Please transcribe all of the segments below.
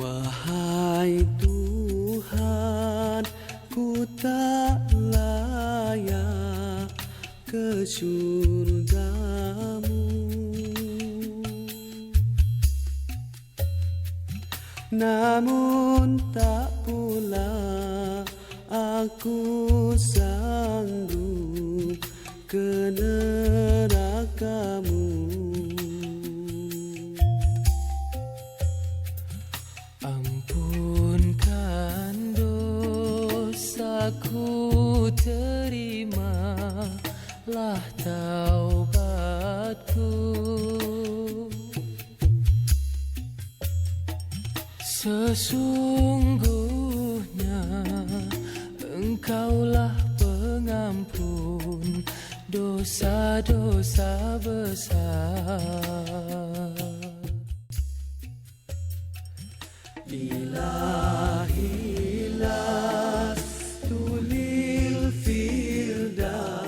Wahai Tuhan, ku tak layak ke surgamu, namun tak pula aku sanggup ke nerakamu. Ampunkan dosaku, terimalah taubatku. Sesungguhnya Engkaulah pengampun dosa-dosa besar. Ilahilah tulil firdaus.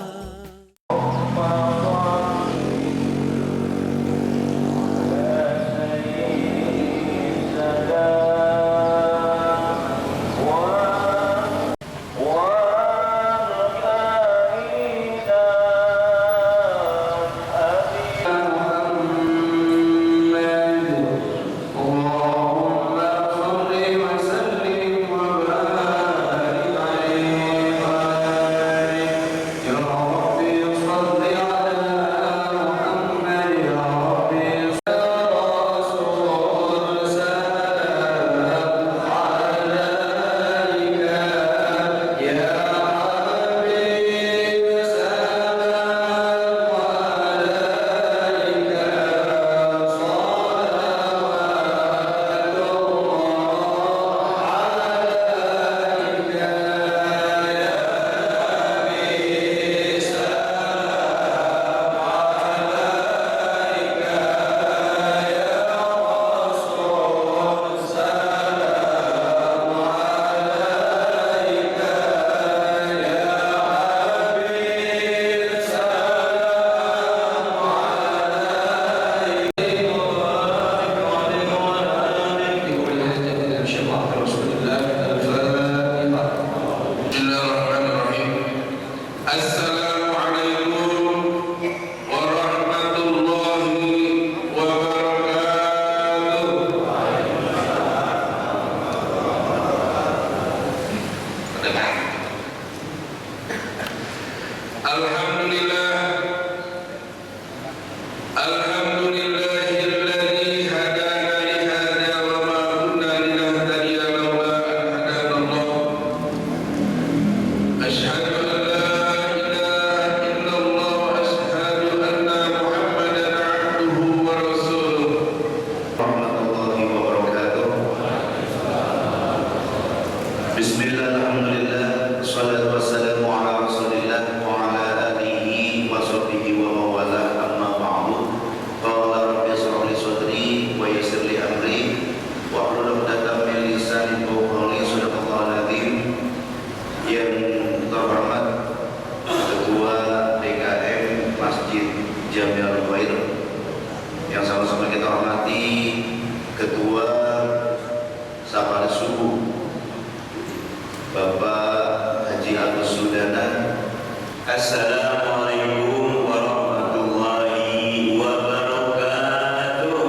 Assalamualaikum warahmatullahi wabarakatuh.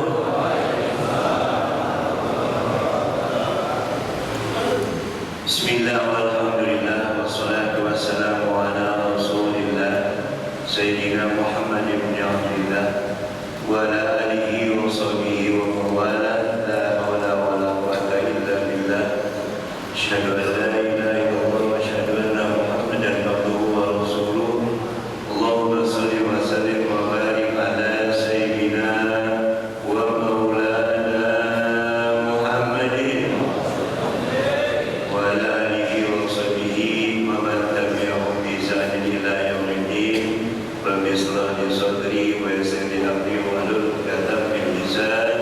Bismillah walhamdulillah wassalatu wassalamu ala rasulillah Sayyidina Muhammad ibn Abdillah wa ala alihi wa sahbihi wa mawala. La hawla wa la quwwata illa billah. Asyhadu an la ilaha illallah wa asyhadu anna Muhammadan abduhu wa rasuluh. Allahumma shalli wa sallim wa barik ala sayyidina wa maulana Muhammadin wa ala alihi wa sahbihi wa man tabi'ahum bi ihsanin ila yaumiddin. Rabbi shrah li sadri wa yassir li amri wahlul 'uqdatam min lisani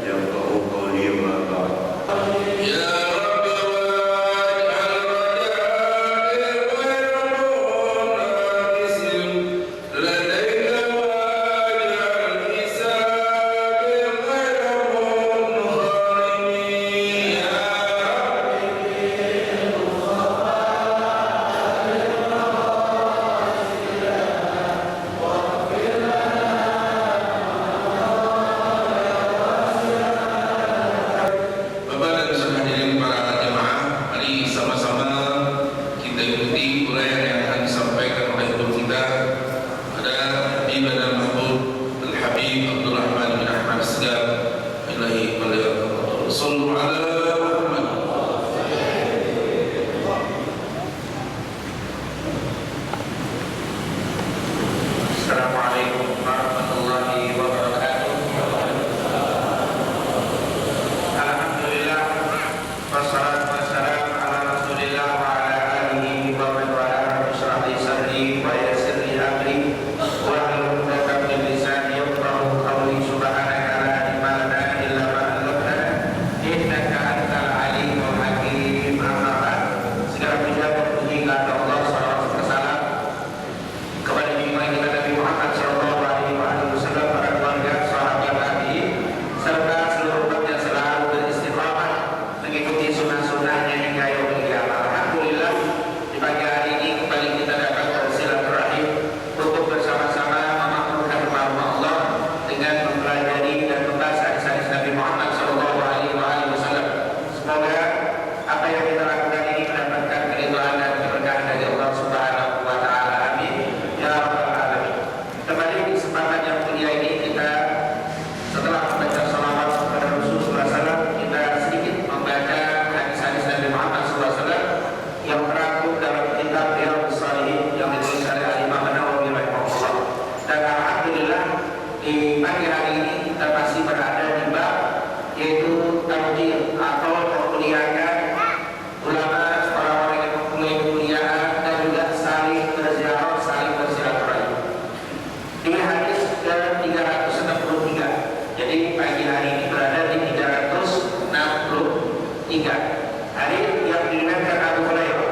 yafqahu qawli. Ma ba'd. Ya Rabbi wa hari ini kita masih berada di bab yaitu tamjid atau memuliakan ulama, orang-orang yang mempunyai kemuliaan dan juga saling berziarah, saling bersilaturahim. Di hadis ke-363. Jadi pagi hari ini berada di 363. Hadis yang diriwayatkan Abu Hurairah.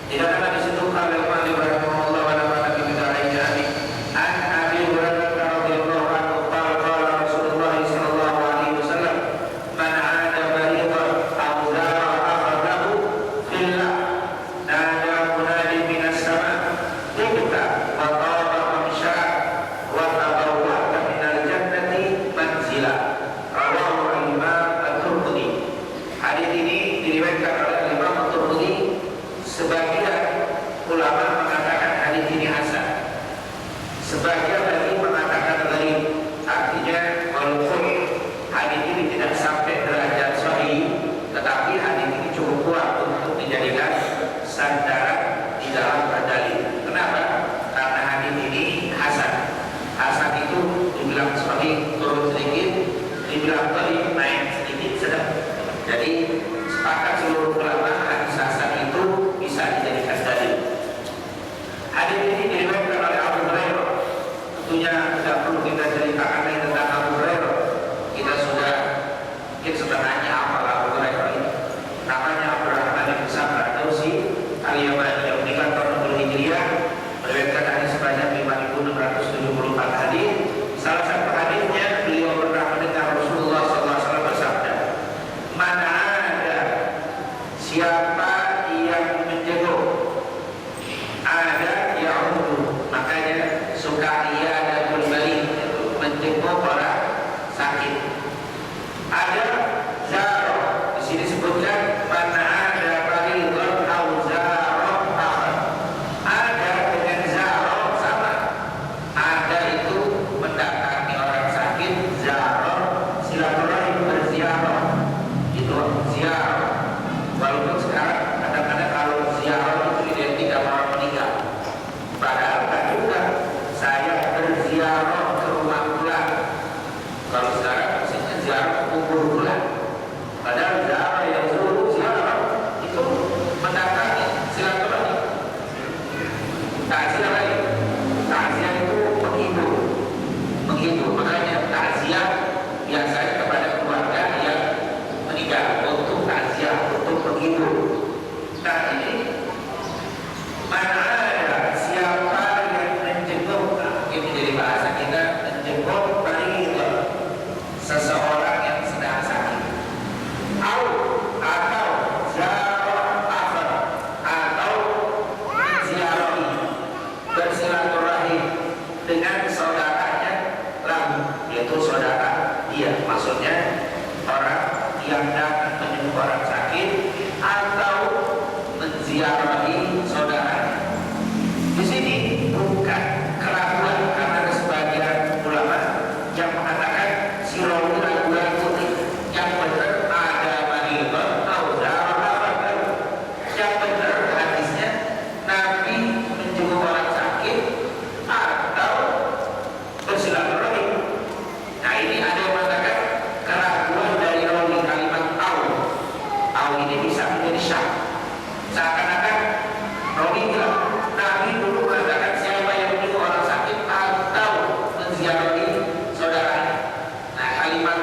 Di dalam hadis itu qala al-Imam rahimahullah wa nafa'ana bi bida'ihi an Abi Hurairah radhiyallahu anhu qala qala Rasulullah sallallahu alaihi wasallam man 'ada maridan aw zara akhadahu fillah nada munadi minas sama' tibta wa taba mamsha wa tabawwa'ta minal jannati manzila. Rawahu al-Imam At-Tirmidzi. Hadis ini diriwayatkan oleh Imam At-Tirmidzi. Sebagian ulama mengatakan hadis ini hasan, sebagian lagi mengatakan gharib. Artinya walaupun hadis ini tidak sampai derajat sahih, tetapi hadis ini cukup kuat untuk dijadikan sandaran di dalam berdalil. Kenapa? Karena hadis ini hasan. Hasan itu dibilang sahih turun sedikit, dibilang gharib naik sedikit sedang. Jadi sepakat seluruh ulama hadis hasan itu bisa dijadikan dalil. Hadis ini diriwayatkan oleh Abu Hurairah. Tentunya tidak perlu kita ceritakan lagi tentang Abu Hurairah. Kita sudah mungkin setengahnya hafal Abu Hurairah ini. Namanya Abdurrahman bin Sakhr Ad-Dawsi Al-Yamani yang meninggal tahun 10 Hijriah, meriwayatkan hadis sebanyak 5.674 hadis. Salah satu hadisnya beliau pernah mendengar Rasulullah SAW bersabda, "Mana ada siapa yang menjenguk, ada yang makanya suka ia ada kembali menjenguk orang sakit. Ada zaro, di sini sebutkan mana ada baridun au zaro akhar. Ada dengan zaro sama. Ada itu mendatangi orang sakit, zaro silaturahim berziarah. Itu ziarah. Walaupun sekarang kadang-kadang kalau ziarah itu identik sama orang meninggal. Padahal kan juga saya berziarah ke rumah fulan. Kalau sekarang maksudnya ziarah ke kubur fulan. Padahal ziarah yang disuruh ziarah itu mendatangi silaturahim. Takziah lagi. Takziah itu menghibur. Menghibur, makanya takziah biasanya kepada keluarga yang meninggal untuk takziah, untuk menghibur. Nah ini mana ada siapa yang menjenguk, ini jadi bahasa kita menjenguk maridun, seseorang yang sedang sakit, atau ziarah akhar, atau menziarahi, bersilaturahim dengan saudaranya lalu, yaitu saudara dia, maksudnya orang yang datang menjenguk orang sakit atau menziarahi saudaranya. Di sini bukan keraguan, karena ada sebagian ulama yang mengatakan si rawi ragu-ragu yang benar ada maridun atau zara. Yang benar hadisnya Nabi menjenguk orang sakit atau bersilaturahim. Nah ini ada yang mengatakan keraguan dari rawi kalimat au ini bisa menjadi syak. Seakan-akan rawi bilang Nabi dulu mengatakan siapa yang menjenguk orang sakit atau menziarahi saudaranya. Nah kalimat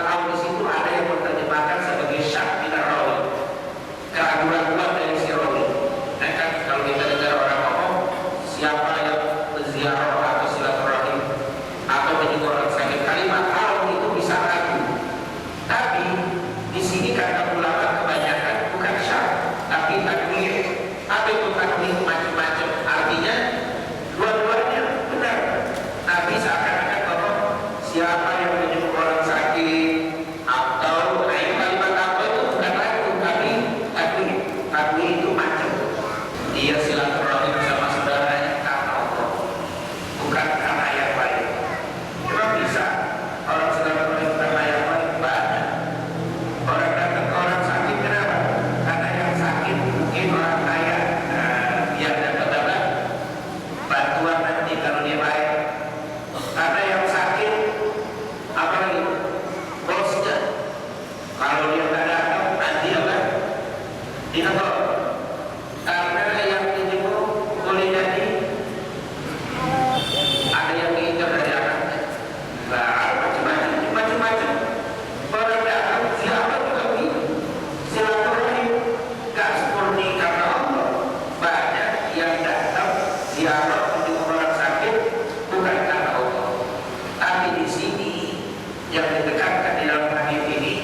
yang ditekankan di dalam hadis ini,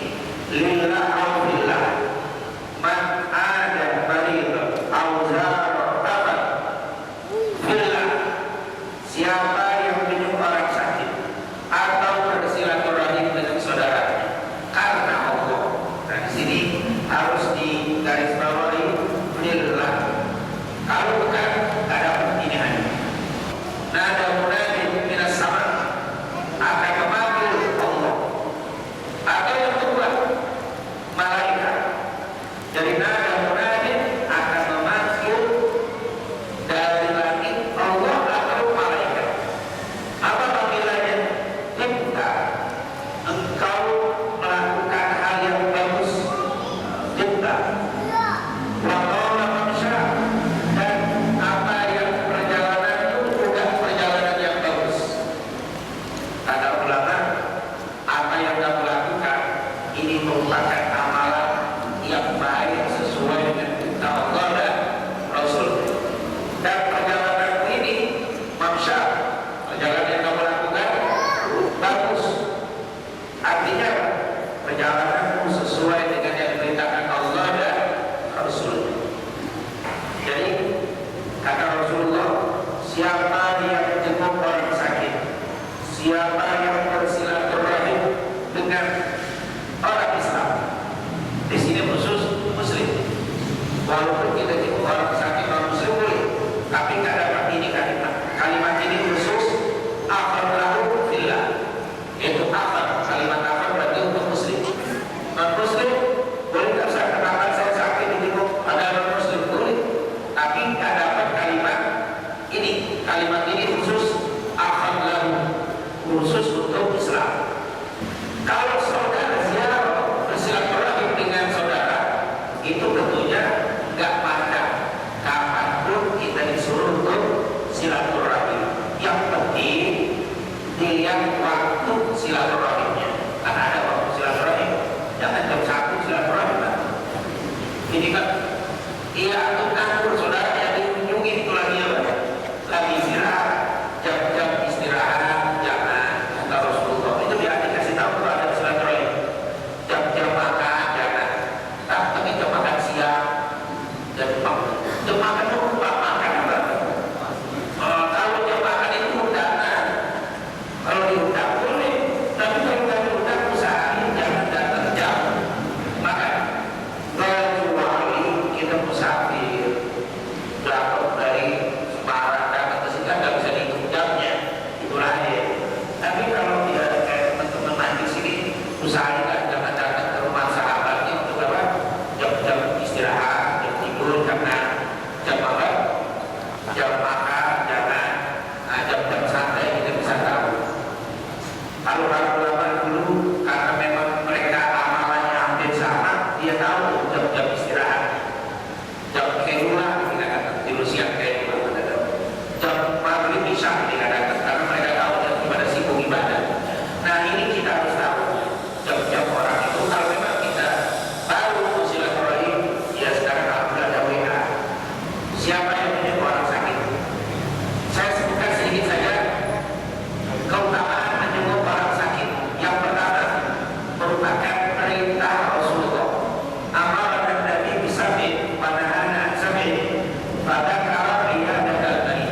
lillah au billah, man ada marid au zara billah, siapa yang menyuruh orang sakit atau bersilaturahim dengan saudaranya karena Allah. Nah, di sini harus digarisbawahi lillah. Kalau bukan, tidak dapat ini hanya. Nada munadi minas sama, akan memanggil Allah. Atau yang kedua, malaikat. Dari nada munadi akan memanggil dari langit Allah atau malaikat. Apa panggilannya? Cinta. Engkau melakukan hal yang bagus. Cinta. Dan apa yang perjalanan itu bukan perjalanan yang bagus. Kata ulama, apa yang kamu lakukan ini merupakan amalan yang baik sesuai dengan perintah Allah dan Rasul. Dan perjalanan ini mamsyar, perjalanan yang kamu lakukan bagus. Artinya perjalananmu sesuai dengan yang diperintahkan Allah dan Rasul. Jadi kata Rasulullah, siapa yang menjenguk orang sakit, siapa yang bersilaturahim dengan orang Islam, di sini khusus Muslim. Walaupun kita jenguk orang sakit non Muslim boleh, tapi nggak dapat ini kalimat ini khusus akhirlahu fillah, yaitu akhir. Kalimat akhir berarti untuk Muslim. Non Muslim boleh nggak usah, kenapa saya sakit dijenguk ada non Muslim boleh, tapi nggak dapat kalimat ini. Kalimat ini khusus akhirlahu, khusus untuk Islam. Kalau saudara ziarah bersilaturahim dengan saudara, itu tentunya nggak pada kapanpun kita disuruh untuk silaturahim. Yang penting dilihat waktu silaturahimnya. Karena ada waktu silaturahim, jangan jam 1 silaturahim. Ini kan, iya atau nganggur saudara yang dikunjungi itu lagi apa? Lagi istirahat, jam-jam istirahat jangan. Kata Rasulullah itu dia dikasih tahu kalau ada silaturahim. Jam-jam makan jangan. Tapi jam makan siang, jam makan itu lupa makan apa? Kalau jam makan itu undangan. Kalau diundang boleh, tapi kalau nggak diundang usahain jangan datang jam makan. Kecuali kita musafir, datang dari Semarang datang ke sini kan nggak bisa dihitung jamnya, itu lain. Tapi kalau dia kayak teman-teman main di sini, usahain jangan datang ke rumah sahabatnya untuk apa? Jam-jam istirahat, jam tidur jangan, jam makan, jam makan jangan. Nah, jam-jam santai kita bisa tahu. Kalau ulama dulu karena memang mereka amalannya hampir sama, dia tahu jam-jam istirahat. Jam kelula tidak datang, tidur siang kelula tidak datang. Jam maghrib isya tidak datang karena mereka tahu jam ibadah sibuk ibadah. Nah ini kita harus tahu jam-jam orang itu. Kalau memang kita baru silaturahim, ya sekarang alhamdulillah ada WA. Siapa yang menyuruh orang sakit? Saya sebutkan sedikit saja keutamaan menjenguk orang sakit. Yang pertama merupakan perintah Rasulullah. Amar dan Nabi bisamin panahana samin pada kalau dia ada tadi.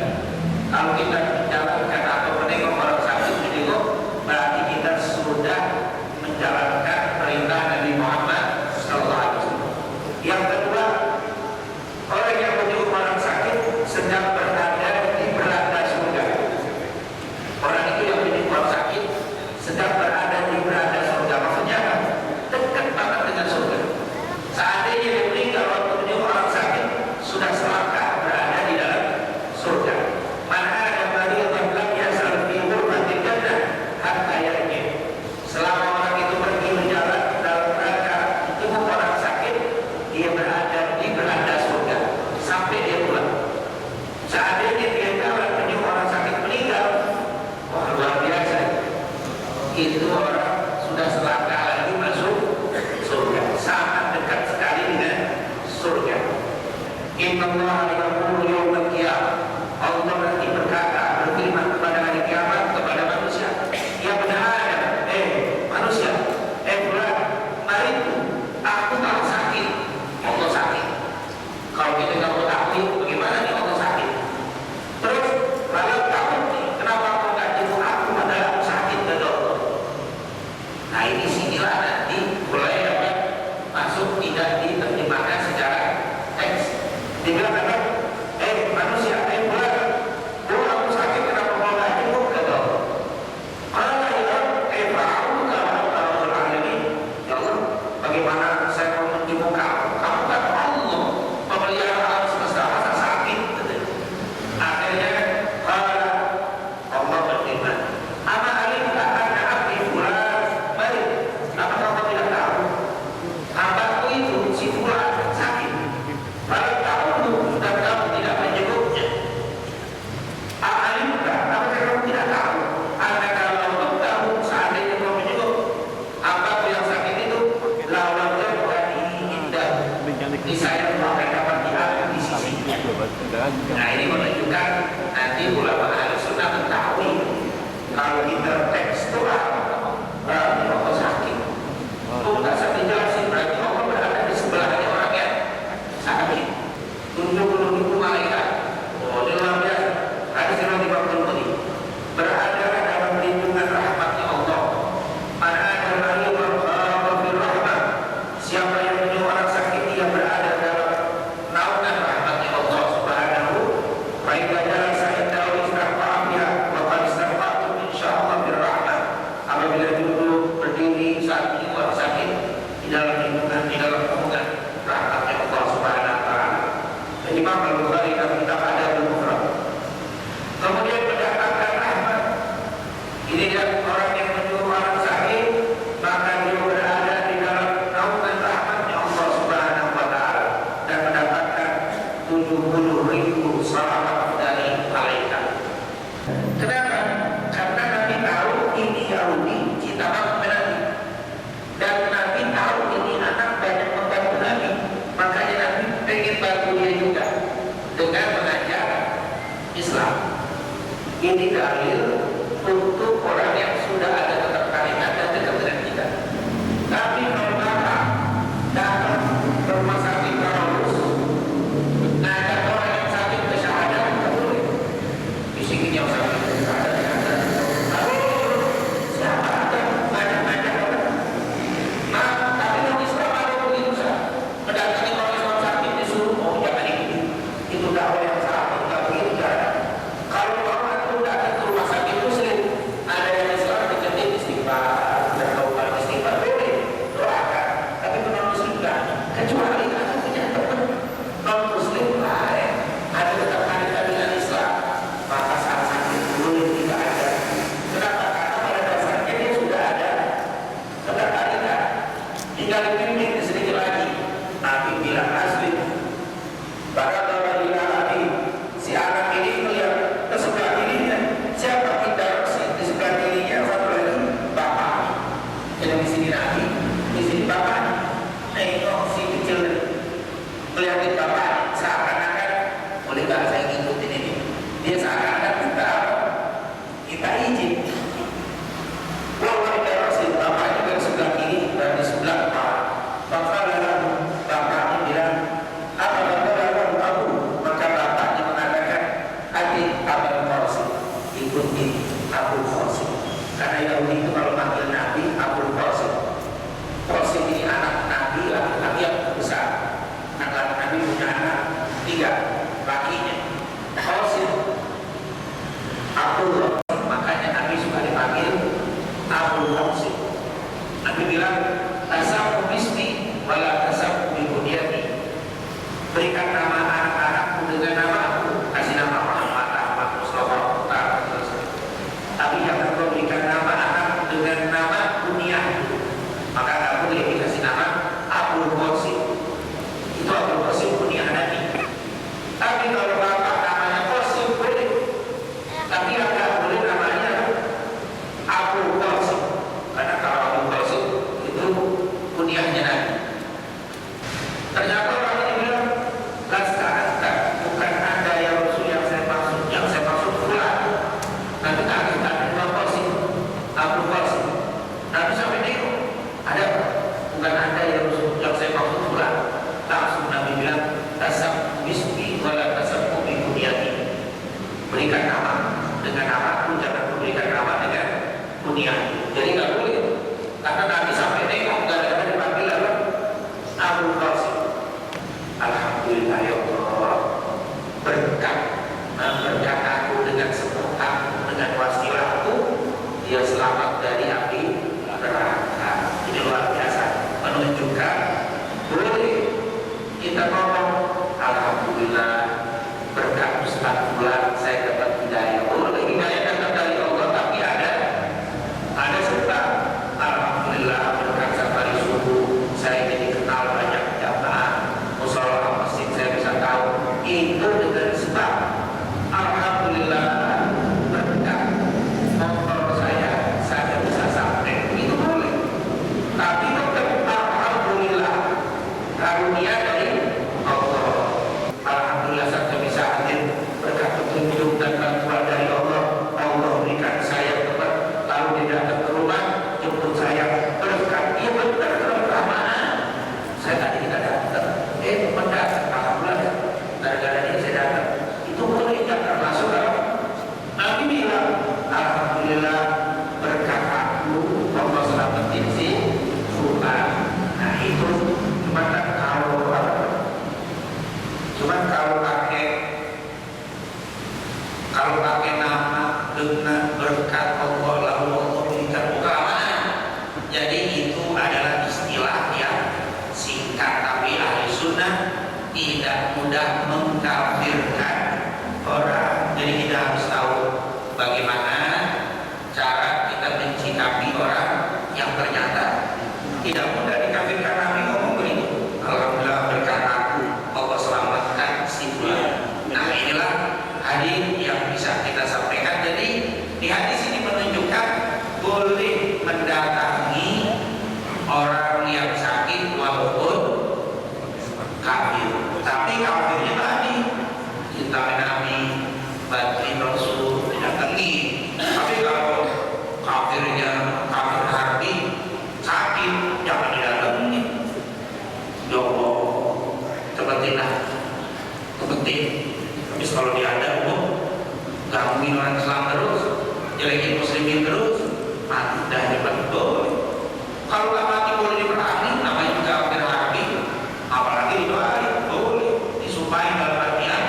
Kalau kita menjalankan atau menengok orang sakit menjenguk, berarti kita sudah menjalankan perintah Nabi Muhammad SAW. Yang kedua, orang yang menjenguk orang sakit sedang berada di beranda surga. Orang itu yang menjenguk orang sakit sedang berada di beranda surga. Maksudnya apa? Dekat banget dengan surga. Seandainya dia meninggal waktu menjenguk orang sakit, sudah selangkah berada di dalam surga. Mana ada bagi yang lam yasal fi hurmatil jannah hatta yarji. Selama orang itu pergi berjalan dalam rangka menjenguk orang sakit, dia berada di beranda surga sampai dia pulang. Seandainya dia jalan menjenguk orang sakit meninggal, wah luar biasa. Itu orang sudah selangkah lagi masuk surga, sangat dekat sekali dengan surga. Inna Allah yaqulu yawmal qiyamah, Allah nanti berkata, berfirman kepada hari kiamat kepada manusia, ya benar, ini sinilah nanti mulai dapat masuk tidak diterjemahkan secara teks. Dibilang apa? Manusia, bulan, aku sakit kenapa mau nggak jenguk gitu? Malah ya, tahu kalau ini, ya Allah, bagaimana saya mau menjenguk kamu? Kamu kan Allah, memelihara alam semesta, masa sakit? Gitu. Akhirnya Allah berfirman, "Ama alimta anna abdi fulan baik." Apakah kamu tidak tahu? Hambaku itu si fulan sakit. Baru tahu dan kamu tidak menjenguknya. Alimta, apakah kamu tidak tahu? Anda kalau tahu seandainya kamu menjenguk hambaku yang sakit itu, lawan terjadi indah. Di saya akan dapat diambil di sisinya. Nah ini menunjukkan nanti ulama ahli sunnah mengetahui kalau intertekstual berarti Allah sakit. Tidak sampai jelasin berarti Allah berada di sebelahnya orang yang sakit. 70.000 malaikat. Oh ini luar biasa. Hadis riwayat Imam Tirmidzi. Berada dalam lindungan rahmatnya Allah. Mana ada lagi berfir rahmat. Siapa yang menyuruh orang sakit dia berada dalam naungan rahmatnya Allah Subhanahu. Baik dalam saya tahu istighfarnya, bahkan istighfar itu insyaallah birrahmat. Apabila duduk berdiri saat ini orang sakit di dalam lindungan, di dalam naungan rahmatnya Allah Subhanahu wa taala. Imam Al-Bukhari dalam kitab Adabul Mufrad. Kemudian mendatangkan rahmat. Ini dia orang yang menyuruh orang sakit, maka dia berada di dalam naungan rahmatnya Allah Subhanahu wa taala dan mendapatkan 70.000 salawat dari malaikat. Kenapa? Karena Nabi tahu ini Yahudi cinta banget Nabi, dan Nabi tahu ini anak banyak membantu Nabi, makanya Nabi pengen bantu dia juga dengan mengajar Islam. Ini dalil untuk orang yang sudah ada ketertarikan dan dekat dengan kita. Tapi kalau Bapak datang ke rumah sakit Karolus, ngajak orang yang sakit ke syahadat, tidak boleh. Bisikin yang sakit ke syahadat, tapi siapa ada ngajak orang? Nah, tapi dalam Islam ada begitu sah. Mendatangi orang Islam sakit disuruh, oh jangan ini. Itu dakwah yang salah, tidak begitu cara. Kalau orang itu datang ke rumah sakit Muslim, ada yang Islam deketin istighfar, dan kalau istighfar boleh doakan, tapi non Muslim kan, kecuali ada punya teman non Muslim lain, ada ketertarikan dengan Islam, maka saat sakit boleh tidak ada. Kenapa? Karena pada dasarnya dia sudah ada ketertarikan. Tinggal dipimpin sedikit lagi. Nabi bilang asli. Barakallahu lagi. Si anak ini melihat ke sebelah kirinya. Siapa interaksi di sebelah kirinya? Satu lagi bapak. Jadi di sini Nabi, di sini bapak. Nengok si kecil melihatin bapak. Seakan-akan boleh nggak saya ngikutin ini? Dia seakan-akan kita izin. Walau interaksi bapaknya dari sebelah kiri dan di sebelah kepala. Maka lalu bapaknya bilang, apa bapak tahu? Maka bapaknya mengatakan, hati Abul Qasim, ikuti Abul Qasim. Karena Yahudi itu kalau manggil Nabi Abul Qasim. Qasim ini anak Nabi, laki-laki yang terbesar. Anak Nabi punya anak 3 lakinya. Qasim, Abul Qasim. Makanya Nabi suka dipanggil Abul Qasim. Nabi bilang, tasamu bismi wala tasamu bibunyati. Berikan nama anak-anakku dengan nama aku, kasih nama Muhammad, Ahmad, Mustafa, tapi jangan kau berikan nama anakku dengan nama dunia. Maka tak boleh dikasih nama Abul Qasim. Itu Abul Qasim dunia Nabi. Tapi kalau bapak namanya Qasim boleh, tapi agak boleh namanya Abul Qasim. Karena kalau Abul Qasim itu Jadi itu adalah istilah yang singkat, tapi ahli sunnah tidak mudah mengkafirkan orang. Jadi kita harus tahu bagaimana cara kita mencikapi orang yang ternyata tidak mudah dikafirkan. Nabi ngomong begitu, alhamdulillah berkat aku Allah selamatkan si fulan. Nah inilah hadis yang bisa kita sampaikan. Jadi di hadis ini menunjukkan boleh mendatangi orang yang sakit walaupun kafir. Tapi kafirnya tadi cinta Nabi, bantuin Rasul, didatangi. Tapi kalau kafirnya kafir harbi sakit, jangan didatangi. Ya Allah, cepetinlah, cepetin. Habis kalau dia ada, gangguin orang Islam terus, jelekin muslimin terus, mati dah cepat boleh. Kalau nggak mati boleh diperangi, namanya juga kafir harbi, apalagi didoain boleh, disumpahin dalam artian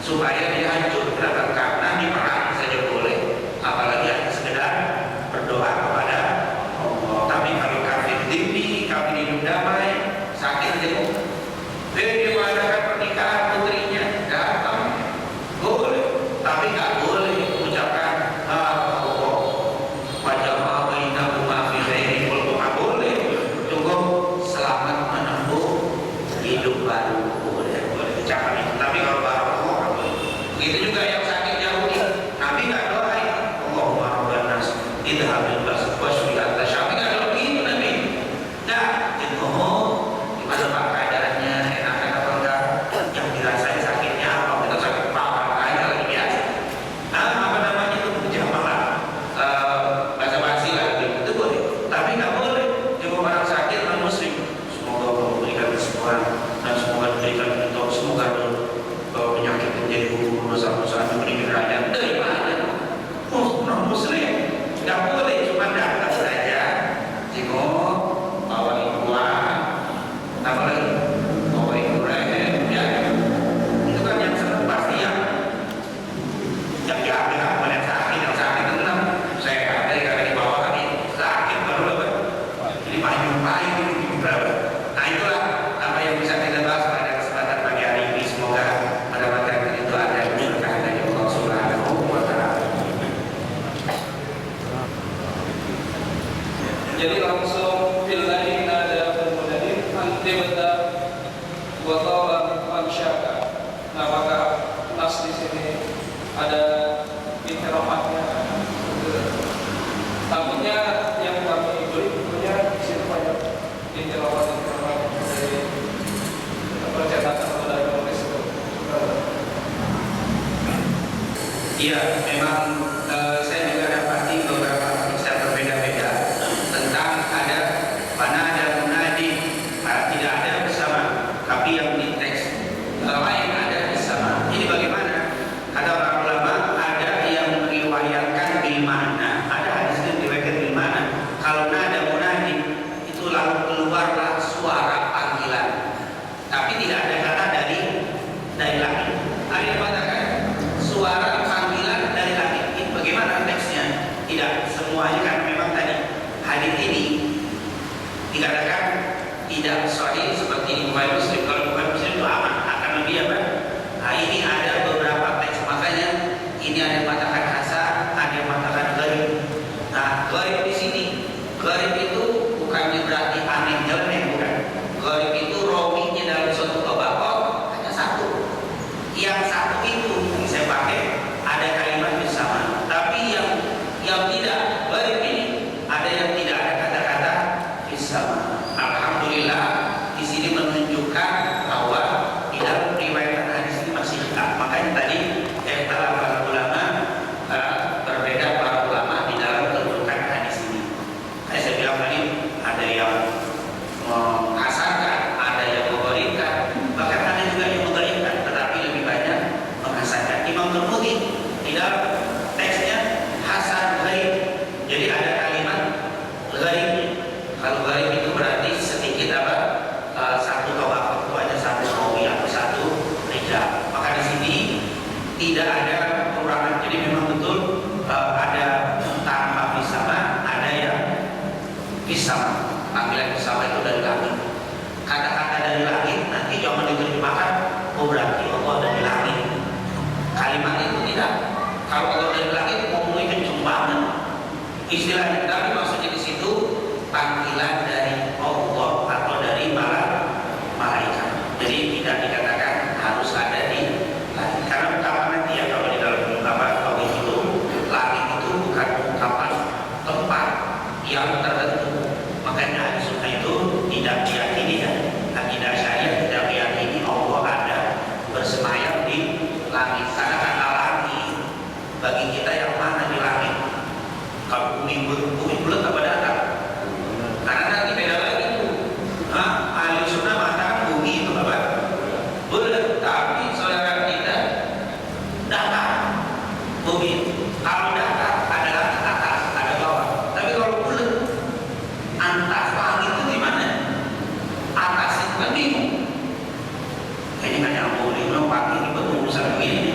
supaya dihancur. Kenapa? Karena diperangi saja boleh, apalagi hanya sekedar berdoa kepada Allah. Tapi kalau kafir dhimmi, kafir hidup damai, sakit jenguk, dia mengadakan pernikahan putrinya, datang boleh, tapi nggak boleh mengucapkan wajah apa indah rumah fi'ri nggak boleh. Cukup selamat menempuh hidup baru boleh ucapan itu. Tapi kalau baru begitu juga yang sakit Yahudi, Nabi nggak doain Allahumma rabban nas idhabil bas wasfi anta syafi, nggak ada begitu Nabi. Nah, gimana Pak keadaannya, enakan apa enggak, yang dirasain sakitnya apa, kita sakit parah aja lagi biasa. Nah, apa namanya itu berjamaah, bahasa basi lah itu boleh. Tapi nggak boleh jemput orang sakit non muslim. Semoga Allah memberikan kesembuhan dan semoga diberikan untuk semoga bahwa penyakit menjadi hukum dosa-dosa diberi kerajaan dari mana? Non muslim nggak boleh, cuma datang saja, jenguk, bawain buah, apa lagi, bawain durian, ya itu kan yang senang pasti yang jaga bukan yang sakit tenang. Saya dari kali dibawa kami sakit baru dapat, jadi payung berapa. Nah itulah apa yang bisa kita bahas pada kesempatan pagi hari ini. Semoga pada materi itu ada berkah dari Allah Subhanahu wa Ta'ala. Jadi langsung billahi nada bermudahir antibata watawa mansyaka. Nah maka nas di sini ada intirofatnya. Takutnya yang kami beri punya di sini banyak intirofat dari percetakan atau dari penulis itu. Iya, memang saya juga dapati beberapa kisah berbeda-beda tentang ada mana ada munadi, tidak ada bersama, tapi yang di teks lain ada bersama. Ini bagaimana? Kata para ulama, ada yang meriwayatkan di mana, ada hadis yang diriwayatkan di mana. Kalau nada munadi itu lalu keluarlah suara panggilan, tapi tidak ada kata dari langit. Ada yang mengatakan suara panggilan dari langit. Ini bagaimana teksnya? Tidak semuanya, kan memang tadi hadis ini dikatakan tidak sahih seperti ini Bukhari Muslim. Kalau Bukhari Muslim itu aman, akan lebih apa? Nah ini ada beberapa teks, makanya ini ada yang mengatakan hasan, ada yang mengatakan gharib. Nah gharib di sini, gharib itu bukannya berarti aneh jelek, bukan. Gharib itu rawinya dalam suatu tabaqah hanya satu. Yang satu itu yang saya pakai ada kalimat bersama, tapi yang tidak gharib ini ada yang tidak ada kata-kata bersama. Alhamdulillah di sini menunjukkan bersama. Panggilan bersama itu dari langit. Kata-kata dari langit nanti jangan diterjemahkan, oh berarti Allah ada di langit. Kalimat itu tidak. Kalau Allah dari langit ngomongnya kenceng banget. Istilahnya tapi maksudnya di situ panggilan dari Allah atau dari malaikat. Jadi tidak dikatakan harus ada di langit. Karena ungkapan nanti ya kalau di dalam ungkapan tauhid itu langit itu bukan ungkapan tempat yang tertentu. Makanya ahli sunnah itu tidak meyakini ya, akidah syariah tidak meyakini Allah ada bersemayam di langit. Karena kata langit bagi kita yang mana di langit? Kalau bumi bulat apa datar? Karena nanti beda lagi itu. Ahli sunnah mengatakan bumi itu apa? Bulat. Tapi saudara kita datar. Bumi kalau datar ada langit atas, ada bawah. Tapi kalau bulat antar langit itu di mana? Atas itu kan bingung. Ini kan yang boleh pagi ini betul urusan begini.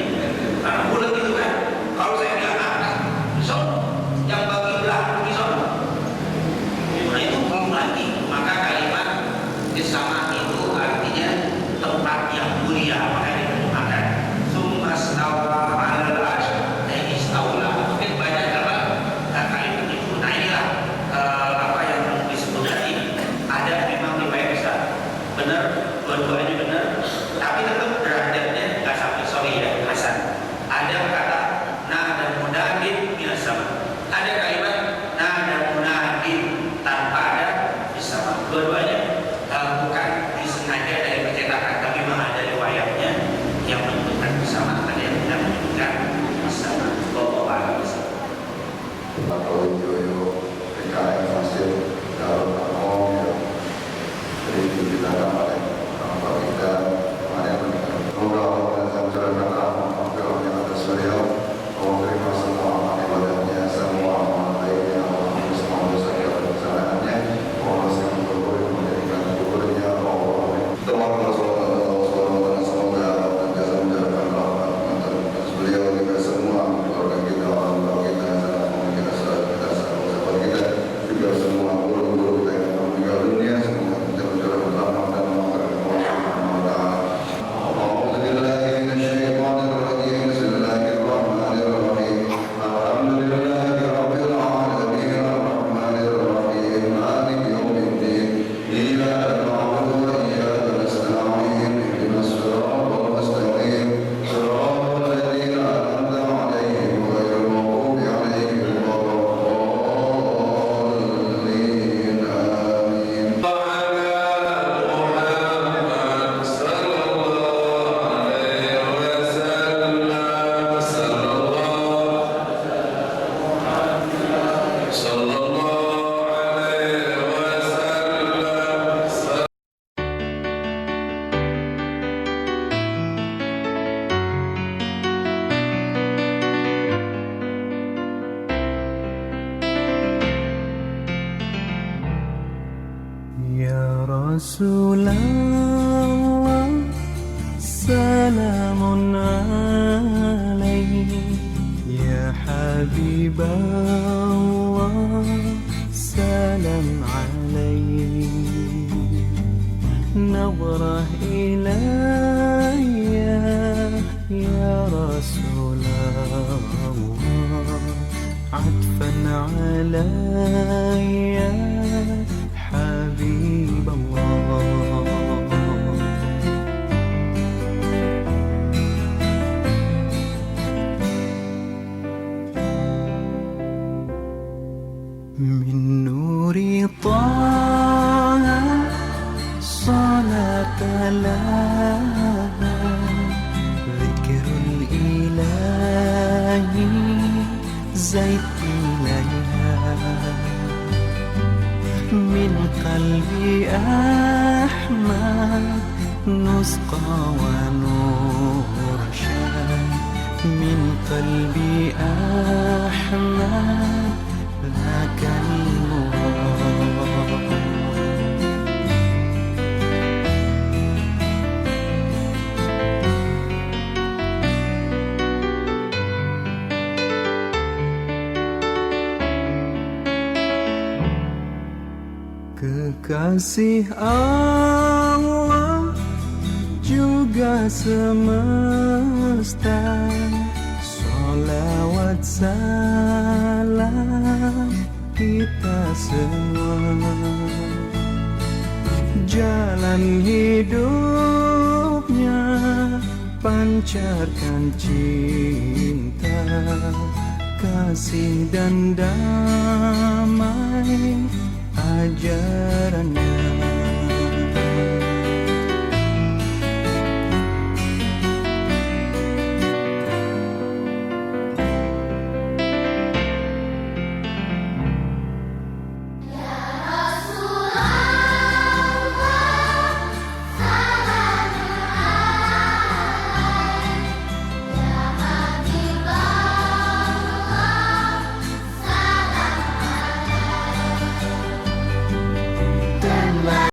Karena bulat itu kan. Kalau saya bilang atas, so yang bagi belah di sana. Nah itu belum lagi. Maka kalimat sama itu artinya tempat yang mulia. Makanya diterjemahkan summa stawa 'alal 'arsy. Istaula. Mungkin banyak kalimat itu. Nah inilah apa yang disebut tadi. Ada memang riwayat besar. Benar, dua-duanya benar. Tapi tetap derajatnya nggak sampai sorry ya, hasan. Ada kata nada munadin minas sama. Ada kalimat nada munadin tanpa ada di sama. Dua-duanya bukan disengaja dari percetakan, tapi memang ada riwayatnya yang menunjukkan bersama, ada yang tidak menunjukkan bersama. Wallahu a'lam bishawab. Atau Joyo PKM Masjid Darul Arqam yang diceritakan oleh Bapak kita kemarin. Semoga Allah menjalankan rahmat yang atas beliau. Allah terima semua amal ibadahnya, semua amal baiknya, Allah semua dosa kesalahannya. Allah selalu berboleh menjadikan kuburnya. Allah telah Rasulullah semoga Allah jasa menjalankan rahmat atas beliau juga semua keluarga kita, orang tua kita, sahabat kita, juga semua guru-guru kita yang meninggal dunia, semoga menjalankan rahmat dan Allah Subhanahu wa taala. Ya Rasulullah, salamun alaik. Ya Habiballah, salam alaik. Nadrah ilayya ya Rasulullah, atfan alayya حبيب الله. من نور طه صلاة لها ذكر الإله زيد إليها من قلبي أحمد نسقى ونرشد من قلبي أحمد ذاك المراد. Kekasih Allah juga semesta, sholawat salam kita semua. Jalan hidupnya pancarkan cinta, kasih dan damai ajaran